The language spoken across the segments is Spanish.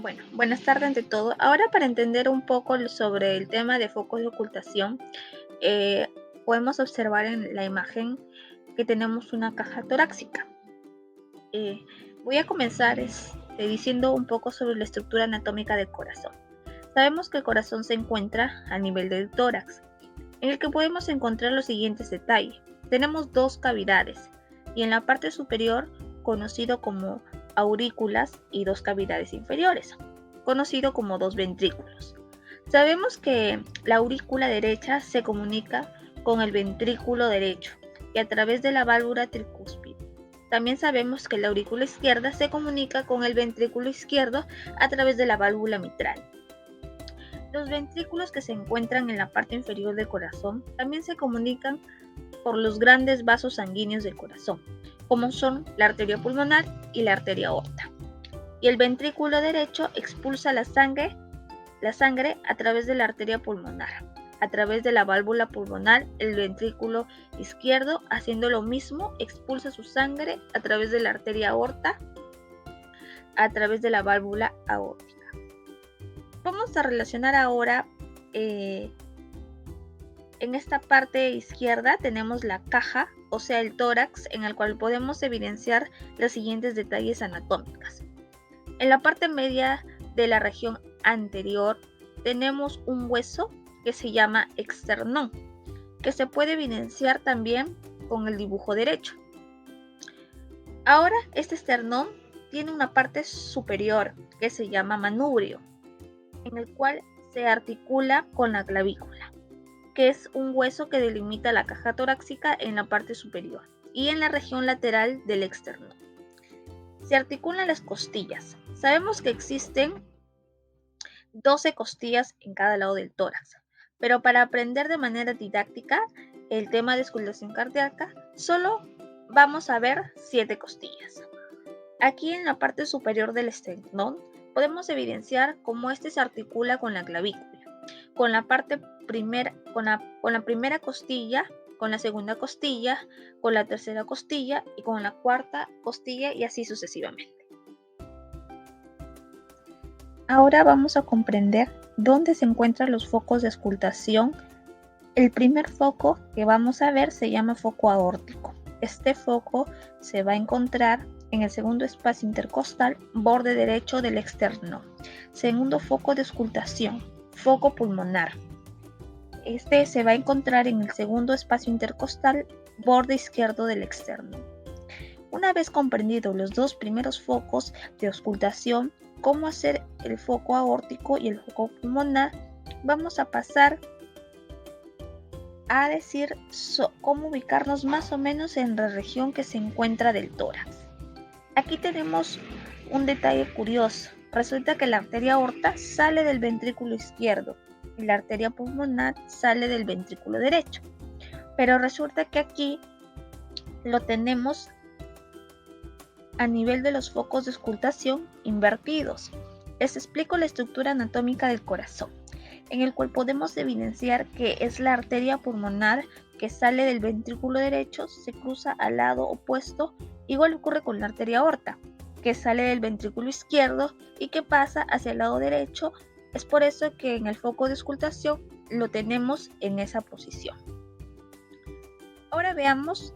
Bueno, buenas tardes ante todo. Ahora para entender un poco sobre el tema de focos de ocultación, eh, podemos observar en la imagen que tenemos una caja torácica. Voy a comenzar diciendo un poco sobre la estructura anatómica del corazón. Sabemos que el corazón se encuentra a nivel del tórax, en el que podemos encontrar los siguientes detalles. Tenemos dos cavidades y en la parte superior conocido como aurículas y dos cavidades inferiores, conocido como dos ventrículos. Sabemos que la aurícula derecha se comunica con el ventrículo derecho y a través de la válvula tricúspide. También sabemos que la aurícula izquierda se comunica con el ventrículo izquierdo a través de la válvula mitral. Los ventrículos que se encuentran en la parte inferior del corazón también se comunican por los grandes vasos sanguíneos del corazón, como son la arteria pulmonar y la arteria aorta. Y el ventrículo derecho expulsa la sangre a través de la arteria pulmonar, a través de la válvula pulmonar. El ventrículo izquierdo, haciendo lo mismo, expulsa su sangre a través de la arteria aorta, a través de la válvula aórtica. Vamos a relacionar ahora en esta parte izquierda tenemos la caja, o sea el tórax, en el cual podemos evidenciar los siguientes detalles anatómicos. En la parte media de la región anterior tenemos un hueso que se llama externón, que se puede evidenciar también con el dibujo derecho. Ahora este esternón tiene una parte superior que se llama manubrio, en el cual se articula con la clavícula, que es un hueso que delimita la caja torácica en la parte superior y en la región lateral del externón. Se articulan las costillas. Sabemos que existen 12 costillas en cada lado del tórax, pero para aprender de manera didáctica el tema de auscultación cardíaca, solo vamos a ver 7 costillas. Aquí en la parte superior del esternón podemos evidenciar cómo este se articula con la clavícula, con la primera costilla, con la segunda costilla, con la tercera costilla y con la cuarta costilla y así sucesivamente. Ahora vamos a comprender dónde se encuentran los focos de auscultación. El primer foco que vamos a ver se llama foco aórtico. Este foco se va a encontrar en el segundo espacio intercostal, borde derecho del externo. Segundo foco de auscultación, foco pulmonar. Este se va a encontrar en el segundo espacio intercostal, borde izquierdo del externo. Una vez comprendidos los dos primeros focos de auscultación, cómo hacer el foco aórtico y el foco pulmonar, vamos a pasar a decir cómo ubicarnos más o menos en la región que se encuentra del tórax. Aquí tenemos un detalle curioso. Resulta que la arteria aorta sale del ventrículo izquierdo y la arteria pulmonar sale del ventrículo derecho. Pero resulta que aquí lo tenemos a nivel de los focos de auscultación invertidos. Les explico la estructura anatómica del corazón, en el cual podemos evidenciar que es la arteria pulmonar que sale del ventrículo derecho, se cruza al lado opuesto. Igual ocurre con la arteria aorta, que sale del ventrículo izquierdo y que pasa hacia el lado derecho. Es por eso que en el foco de auscultación lo tenemos en esa posición. Ahora veamos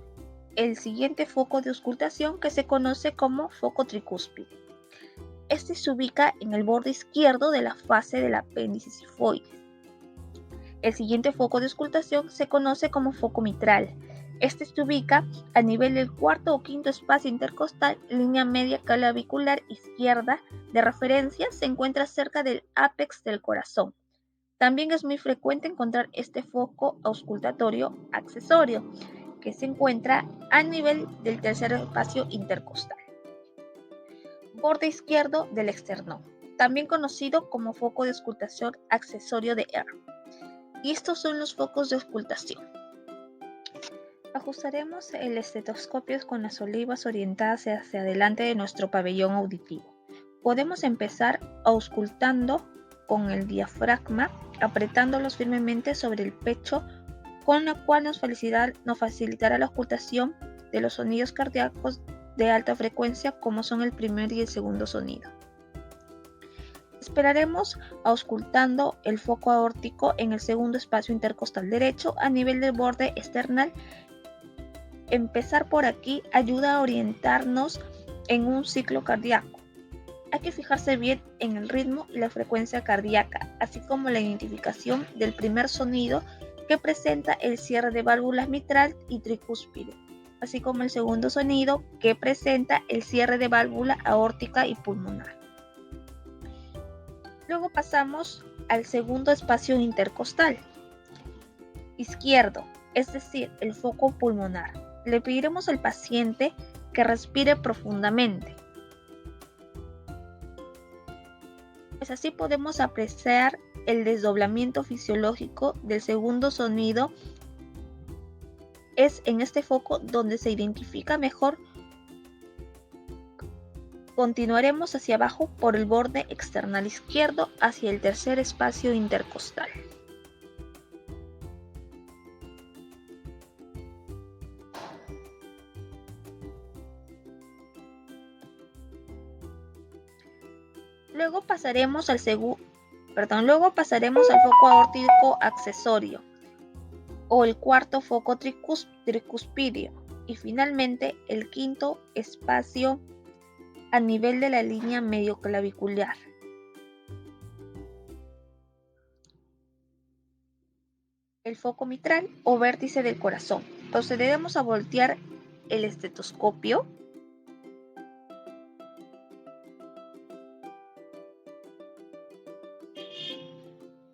el siguiente foco de auscultación, que se conoce como foco tricúspide. Este se ubica en el borde izquierdo de la fase del apéndice sifoides. El siguiente foco de auscultación se conoce como foco mitral. Este se ubica a nivel del cuarto o quinto espacio intercostal, línea media clavicular izquierda de referencia, se encuentra cerca del ápex del corazón. También es muy frecuente encontrar este foco auscultatorio accesorio, que se encuentra a nivel del tercer espacio intercostal. Borde izquierdo del esternón, también conocido como foco de auscultación accesorio de Ehrlich. Y estos son los focos de auscultación. Ajustaremos el estetoscopio con las olivas orientadas hacia adelante de nuestro pabellón auditivo. Podemos empezar auscultando con el diafragma, apretándolos firmemente sobre el pecho, con lo cual nos facilitará la auscultación de los sonidos cardíacos de alta frecuencia, como son el primer y el segundo sonido. Esperaremos auscultando el foco aórtico en el segundo espacio intercostal derecho a nivel del borde external. Empezar por aquí ayuda a orientarnos en un ciclo cardíaco. Hay que fijarse bien en el ritmo y la frecuencia cardíaca, así como la identificación del primer sonido que presenta el cierre de válvulas mitral y tricúspide, así como el segundo sonido que presenta el cierre de válvula aórtica y pulmonar. Luego pasamos al segundo espacio intercostal izquierdo, es decir, el foco pulmonar. Le pediremos al paciente que respire profundamente. Pues así podemos apreciar el desdoblamiento fisiológico del segundo sonido. Es en este foco donde se identifica mejor. Continuaremos hacia abajo por el borde external izquierdo hacia el tercer espacio intercostal. Luego pasaremos al foco aórtico accesorio o el cuarto foco tricuspidio y finalmente el quinto espacio a nivel de la línea medioclavicular. El foco mitral o vértice del corazón. Procederemos a voltear el estetoscopio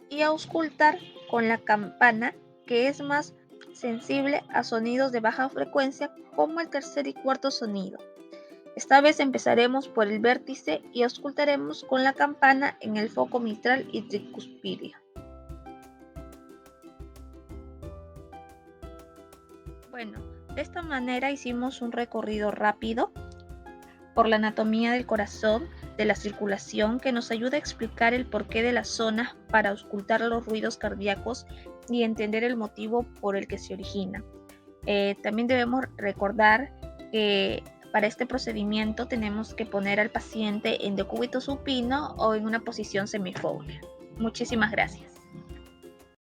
y auscultar con la campana, que es más sensible a sonidos de baja frecuencia como el tercer y cuarto sonido. Esta vez empezaremos por el vértice y auscultaremos con la campana en el foco mitral y tricuspidio. Bueno, de esta manera hicimos un recorrido rápido por la anatomía del corazón, de la circulación, que nos ayuda a explicar el porqué de las zonas para auscultar los ruidos cardíacos y entender el motivo por el que se origina. También debemos recordar que para este procedimiento tenemos que poner al paciente en decúbito supino o en una posición semifolia. Muchísimas gracias.